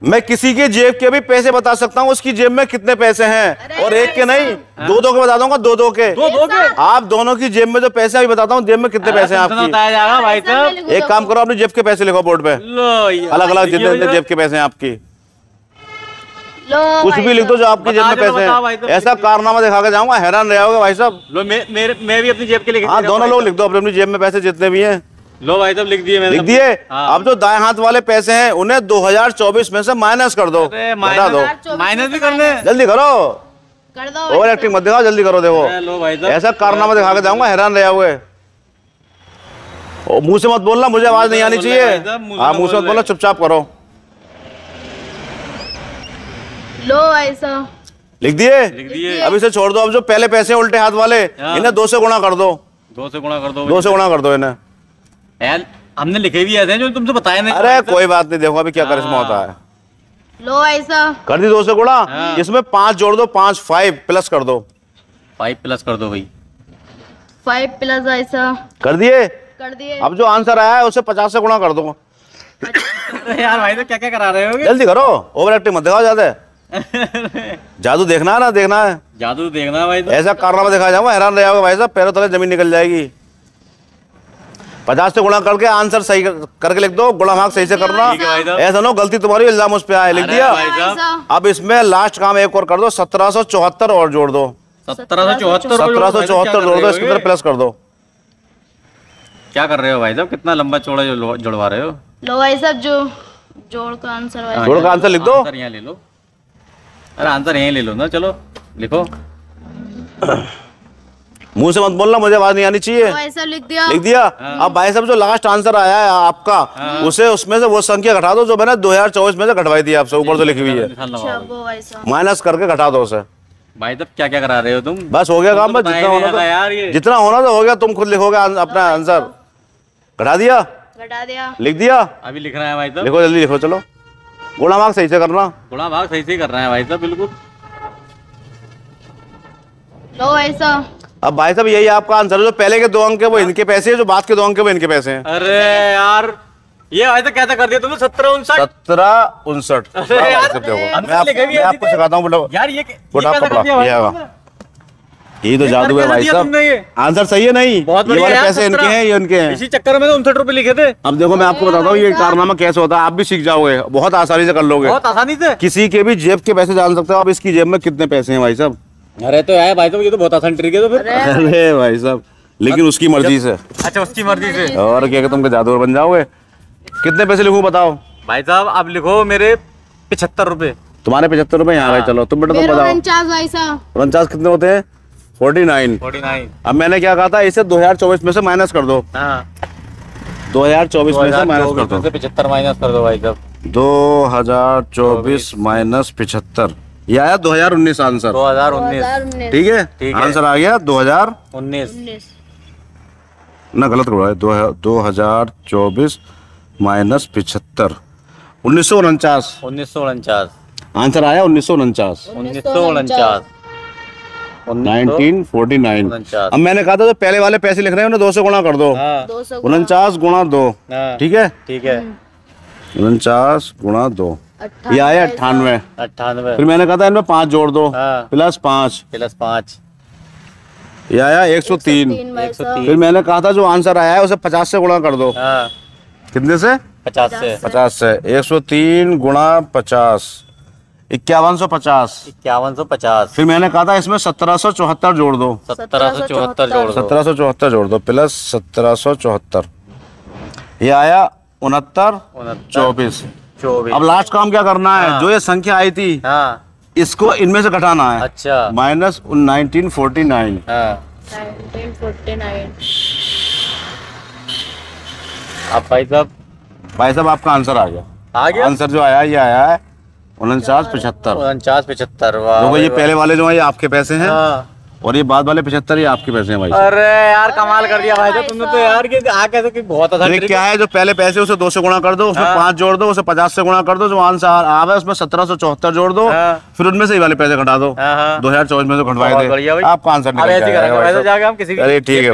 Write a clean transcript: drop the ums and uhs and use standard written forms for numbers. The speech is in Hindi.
मैं किसी के जेब के भी पैसे बता सकता हूँ, उसकी जेब में कितने पैसे हैं, और एक के नहीं, दो के बता दूंगा, दो के। आप दोनों की जेब में जो पैसे अभी बताता हूँ, जेब में कितने पैसे हैं आपकी। बताया जाएगा भाई साहब। एक काम करो, अपनी जेब के पैसे लिखो बोर्ड पे, अलग अलग जितने जेब के पैसे हैं आपकी, कुछ भी लिख दो जो आपकी जेब में पैसे हैं। ऐसा कारनामा दिखा के जाऊंगा, हैरान रह जाओगे भाई साहब। मैं भी अपनी जेब के लिख। हाँ, दोनों लोग लिख दो अपनी जेब में पैसे जितने भी हैं। लो भाई साहब लिख दिए मैंने। लिख दिए। अब जो दाएं हाथ वाले पैसे हैं उन्हें 2024 में से माइनस कर दो, घटा दो। माइनस भी करने, जल्दी करो, कर दो। ओवर एक्टिंग मत दिखाओ, जल्दी करो। देखो लो भाई साहब, ऐसा कारनामा दिखा के जाऊंगा, हैरान रह जाओगे। मुंह से मत बोलना, मुझे आवाज नहीं आनी चाहिए। हाँ, मुंह से मत बोलना, चुपचाप करो। लो ऐसा लिख दिए। अब इसे छोड़ दो। अब जो पहले पैसे हैं उल्टे हाथ वाले, इन्हें 2 से गुणा कर दो। 2 से गुणा कर दो। 2 से गुणा कर दो इन्हें। यार हमने लिखे भी ऐसे हैं जो तुमसे बताया नहीं। अरे कोई बात नहीं, देखो अभी क्या करिश्मा होता है। लो ऐसा कर दी 2 से गुणा। इसमें 5 जोड़ दो, 5 5 प्लस कर दो। 5 प्लस कर दो भाई। 5 प्लस ऐसा कर दिए। कर दिए। अब जो आंसर आया है उसे 50 से गुणा कर दो। अरे यार भाई तो क्या क्या करा रहे हो? जल्दी करो, ओवर एक्टिंग मत दिखाओ ज्यादा। जादू देखना है ना, देखना है जादू देखना है भाई। तो ऐसा कारनामा दिखा जाऊंगा, हैरान रह जाओगे भाई साहब, पैरों तले जमीन निकल जाएगी। 50 से गुणा करके आंसर सही करके लिख दो, गुणा भाग सही से करना। ऐसा ना गलती तुम्हारी, इल्जाम उस पे आए। लिख दिया। अब इसमें लास्ट काम एक और कर दो, 1774 और जोड़ दो। 1774 जोड़ दो, इसके अंदर प्लस कर दो। क्या कर रहे हो भाई साहब? कितना लंबा चौड़ा जुड़वा रहे हो? लो भाई साहब, जो जोड़ का आंसर, जोड़ का आंसर लिख दो। आंसर यहाँ ले लो। अरे आंसर यहीं ले लो ना, चलो लिखो। मुंह से मत बोलना, मुझे आवाज नहीं आनी चाहिए। लो ऐसा लिख दिया। लिख दिया। अब भाई साहब जो लास्ट आंसर आया है आपका, उसे उसमें से वो संख्या घटा दो जो मैंने 2024 में से घटवाई थी आपसे, ऊपर तो लिखी हुई है। अच्छा, वो ऐसा माइनस करके घटा दो उसे। भाई साहब क्या क्या करा रहे हो तुम? बस हो गया काम, बस जितना होना था यार, ये जितना होना था हो गया। तुम खुद लिखोगे अपना आंसर। घटा दिया। घटा दिया। लिख दिया। अभी लिख रहे हैं भाई साहब। लिखो, जल्दी लिखो। चलो, गुणा भाग सही से करना। गुणा भाग सही से कर रहे हैं भाई साहब, बिल्कुल। लो ऐसा। अब भाई साहब यही आपका आंसर है, जो पहले के 2 अंक है वो इनके पैसे हैं, जो बाद के 2 अंक है वो इनके पैसे हैं। अरे यार ये भाई तो कैसा कर दिया तुमने? 1759। 1759। मैं आपको सिखाता हूँ यार, ये यही तो जादू है भाई साहब। आंसर सही है नहीं? बहुत ये वाले पैसे इनके हैं, ये उनके हैं। इसी चक्कर में तो 59 रुपए लिखे थे। अब देखो मैं आपको बताता हूँ ये कारनामा कैसे होता है, आप भी सीख जाओगे, बहुत आसानी से कर लोगे। बहुत आसानी से किसी के भी जेब के पैसे जान सकते हो आप, इसकी जेब में कितने पैसे हैं भाई साहब। अरे तो है भाई साहब, ये तो बहुत आसान ट्रिक है। तो फिर अरे भाई साहब, लेकिन उसकी मर्जी से। अच्छा, उसकी मर्जी से। और क्या तुम जादूगर बन जाओगे। कितने पैसे लिखूं बताओ भाई साहब? अब लिखो मेरे 75 रुपए। तुम्हारे 75 रुपए यहाँ भाई। चलो तुम बेटा तुम बताओ। 49 भाई साहब। 49 कितने होते हैं? 49। अब मैंने क्या कहा था, इसे 2024 में से माइनस कर दो। 2024 में से माइनस कर दो। 75 माइनस कर दो भाई साहब। 2024 माइनस 75, ये आया 2019 आंसर। 2019 ठीक है, आंसर आ गया 2019 ना, गलत करो। 2024 माइनस 75, 1949 आंसर आया। 1949 1949। अब मैंने कहा था जो पहले वाले पैसे लिख रहे हैं उन्हें 2 से गुणा कर दो। 49 गुणा 2। ठीक है, 49 गुणा 2, ये आया 98। फिर मैंने कहा था इनमें 5 जोड़ दो, प्लस 5, ये आया 103। फिर मैंने कहा था जो आंसर आया है उसे 50 से गुणा कर दो। कितने से? 50 से। 103 गुणा 50, 5150। फिर मैंने कहा था इसमें 1774 जोड़ दो। 1774 जोड़ दो, प्लस 1774, ये आया 69 24। अब लास्ट काम क्या करना है, जो ये संख्या आई थी इसको इनमें से घटाना है। अच्छा, माइनस 1949। 1949। अब भाई साहब आपका आंसर आ गया। आंसर जो आया ये आया है 4975। 4975। देखो ये पहले वाले जो है ये आपके पैसे हैं, और ये बाद वाले 75 ये आपके पैसे हैं भाई। अरे यार कमाल कर दिया भाई साहब तुमने तो यार, कि कैसे कि बहुत आसान ट्रिक क्या है, जो पहले पैसे उसे 2 से गुणा कर दो, उसमें 5 जोड़ दो, उसे 50 से गुणा कर दो, जो आंसर आ रहा है उसमें 1774 जोड़ दो, फिर उनमें से ही वाले पैसे घटा दो। 2024 में जो घटवाए थे, आपका आंसर निकल जाएगा। हम किसी अरे ठीक है।